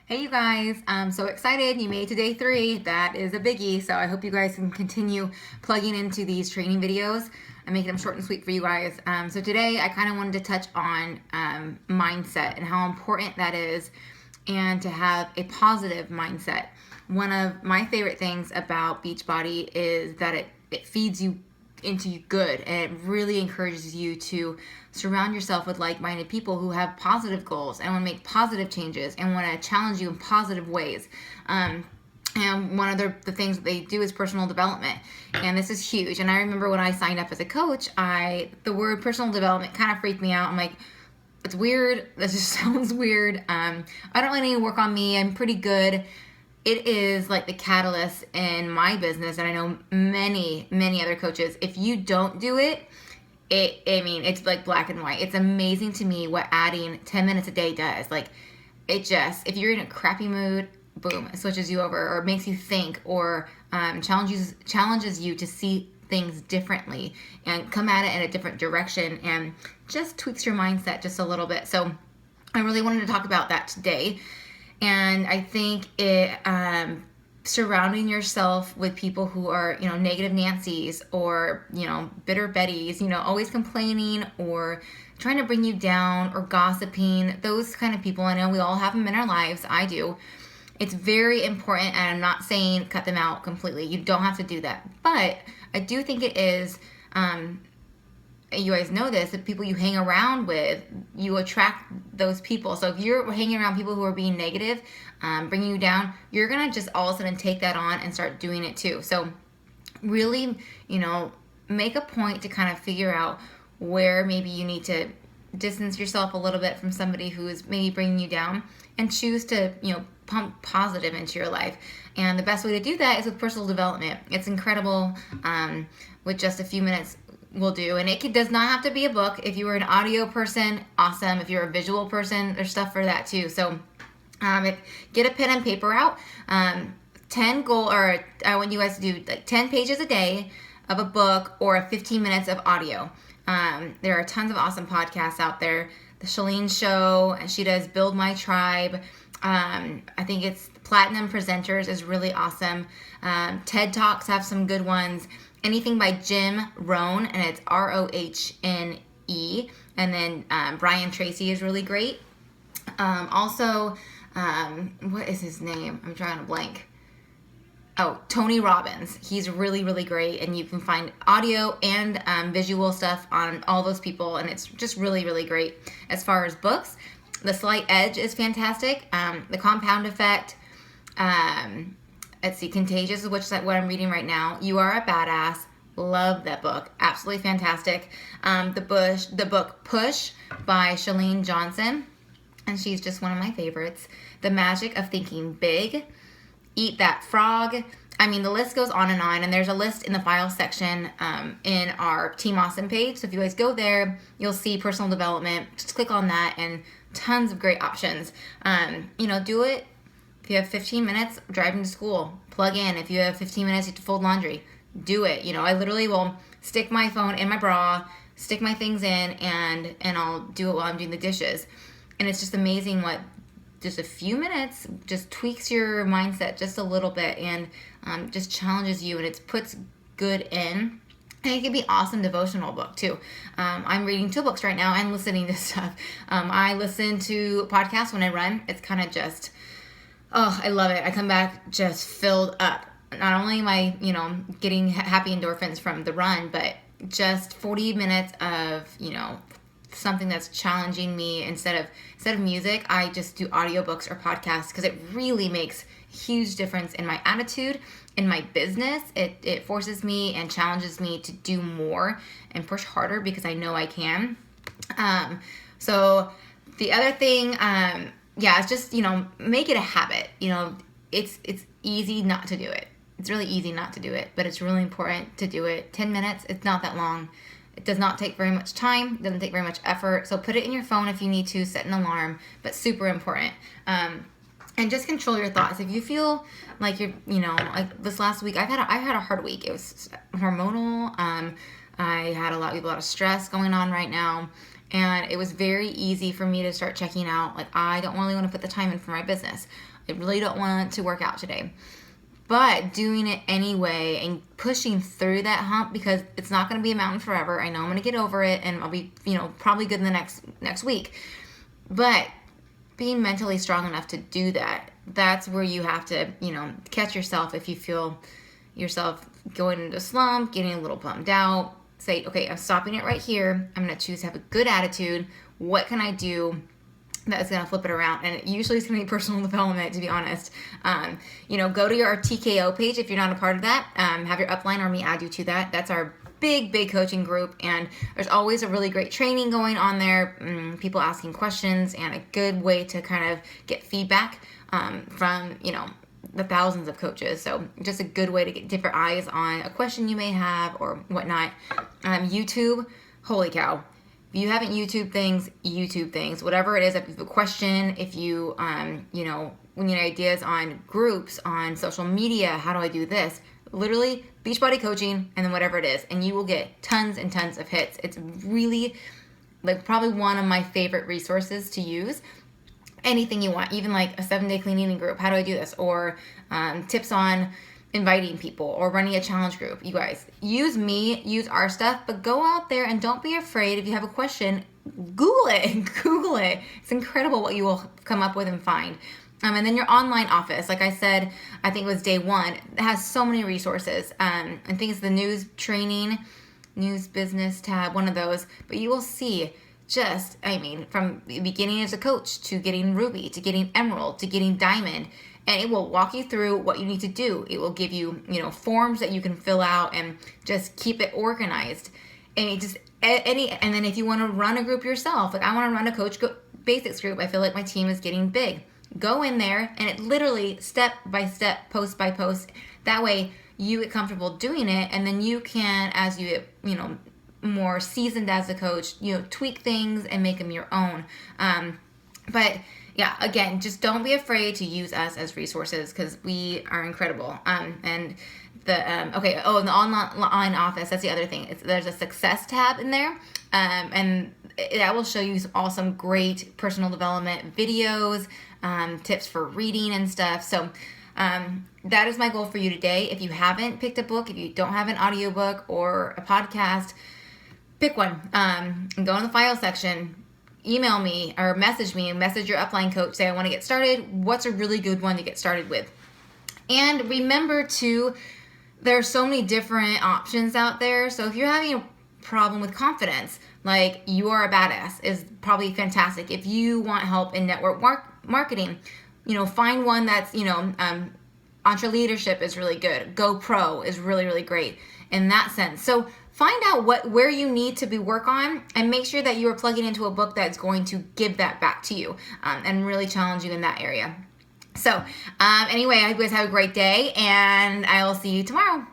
Hey you guys, I'm so excited you made it to day 3. That is a biggie, so I hope you guys can continue plugging into these training videos. I'm making them short and sweet for you guys. So today I kind of wanted to touch on mindset and how important that is, and to have a positive mindset. One of my favorite things about Beachbody is that it feeds you into good, and it really encourages you to surround yourself with like-minded people who have positive goals and want to make positive changes and want to challenge you in positive ways. And one of the things that they do is personal development, and this is huge. And I remember when I signed up as a coach, the word personal development kind of freaked me out. I'm like, it's weird. This just sounds weird. I don't really need to work on me. I'm pretty good. It is like the catalyst in my business, and I know many other coaches. If you don't do it, it's like black and white. It's amazing to me what adding 10 minutes a day does. Like, if you're in a crappy mood, boom, it switches you over, or makes you think, or challenges you to see things differently and come at it in a different direction, and just tweaks your mindset just a little bit. So I really wanted to talk about that today. And I think surrounding yourself with people who are, negative Nancy's, or, bitter Bettys, always complaining or trying to bring you down or gossiping, those kind of people. I know we all have them in our lives. I do. It's very important, and I'm not saying cut them out completely. You don't have to do that. But I do think it is, you guys know this, the people you hang around with, you attract those people. So if you're hanging around people who are being negative, bringing you down, you're going to just all of a sudden take that on and start doing it too. So really, make a point to kind of figure out where maybe you need to distance yourself a little bit from somebody who is maybe bringing you down, and choose to, pump positive into your life. And the best way to do that is with personal development. It's incredible, with just a few minutes will do. And it does not have to be a book. If you are an audio person, awesome. If you're a visual person, there's stuff for that too. So get a pen and paper out. I want you guys to do like 10 pages a day of a book, or 15 minutes of audio. There are tons of awesome podcasts out there. The Shalene Show, and she does Build My Tribe. I think it's Platinum Presenters is really awesome. TED Talks have some good ones. Anything by Jim Rohn, and it's Rohne. And then Brian Tracy is really great. Also, what is his name? I'm trying to blank. Oh, Tony Robbins. He's really great, and you can find audio and visual stuff on all those people, and it's just really great. As far as books, The Slight Edge is fantastic. The Compound Effect. Let's see, Contagious, which is what I'm reading right now. You Are a Badass. Love that book. Absolutely fantastic. The book Push by Shalene Johnson, and she's just one of my favorites. The Magic of Thinking Big. Eat That Frog. I mean, the list goes on, and there's a list in the file section in our Team Awesome page. So if you guys go there, you'll see personal development. Just click on that, and tons of great options. Do it. If you have 15 minutes driving to school, plug in. If you have 15 minutes to fold laundry, do it. I literally will stick my phone in my bra, stick my things in, and I'll do it while I'm doing the dishes. And it's just amazing what just a few minutes just tweaks your mindset just a little bit, and just challenges you, and it puts good in. And it can be awesome devotional book too. I'm reading 2 books right now and listening to stuff. I listen to podcasts when I run. It's kind of just, I love it. I come back just filled up. Not only am I, getting happy endorphins from the run, but just 40 minutes of, something that's challenging me. Instead of music, I just do audiobooks or podcasts, because it really makes a huge difference in my attitude, in my business. It forces me and challenges me to do more and push harder, because I know I can. So the other thing, it's just, make it a habit. It's easy not to do it. It's really easy not to do it, but it's really important to do it. 10 minutes, it's not that long. It does not take very much time. It doesn't take very much effort. So put it in your phone if you need to, set an alarm, but super important. And just control your thoughts. If you feel like you're, like this last week, I've had a hard week. It was hormonal. I had a lot of stress going on right now, And it was very easy for me to start checking out. Like, I don't really want to put the time in for my business. I really don't want to work out today. But doing it anyway and pushing through that hump, because it's not going to be a mountain forever. I know I'm going to get over it and I'll be, probably good in the next week. But being mentally strong enough to do that, that's where you have to, catch yourself if you feel yourself going into a slump, getting a little bummed out. Say, okay, I'm stopping it right here. I'm going to choose to have a good attitude. What can I do that's going to flip it around? And it usually is going to be personal development, to be honest. Go to your TKO page if you're not a part of that. Have your upline or me add you to that. That's our big coaching group, and there's always a really great training going on there, people asking questions, and a good way to kind of get feedback from the thousands of coaches. So just a good way to get different eyes on a question you may have or whatnot. YouTube, holy cow. If you haven't YouTube things, whatever it is. If you have a question, if you, we need ideas on groups, on social media, how do I do this? Literally, Beachbody coaching, and then whatever it is. And you will get tons and tons of hits. It's really, probably one of my favorite resources to use. Anything you want, even like a 7-day clean eating group. How do I do this? Or tips on inviting people or running a challenge group. You guys, use me, use our stuff, but go out there and don't be afraid. If you have a question, Google it. It's incredible what you will come up with and find. And then your online office, like I said, I think it was day one, it has so many resources. I think it's the news business tab, one of those. But you will see from the beginning as a coach to getting Ruby, to getting Emerald, to getting Diamond. And it will walk you through what you need to do. It will give you, forms that you can fill out and just keep it organized. And and then if you want to run a group yourself, like I want to run a Coach Basics group, I feel like my team is getting big. Go in there and it literally step by step, post by post. That way you get comfortable doing it, and then you can, as you get, more seasoned as a coach, tweak things and make them your own. But yeah, again, just don't be afraid to use us as resources, because we are incredible. And the the online office, that's the other thing. There's a success tab in there, and that will show you some awesome, great personal development videos, tips for reading and stuff. So that is my goal for you today. If you haven't picked a book, if you don't have an audiobook or a podcast, pick one. And go in the file section. Email me or message me and message your upline coach. Say, I want to get started. What's a really good one to get started with? And remember there are so many different options out there. So if you're having a problem with confidence, like You Are a Badass is probably fantastic. If you want help in network marketing, find one that's, Entre Leadership is really good. Go Pro is really, really great in that sense. So find out where you need to work on, and make sure that you are plugging into a book that's going to give that back to you and really challenge you in that area. So anyway, I hope you guys have a great day, and I will see you tomorrow.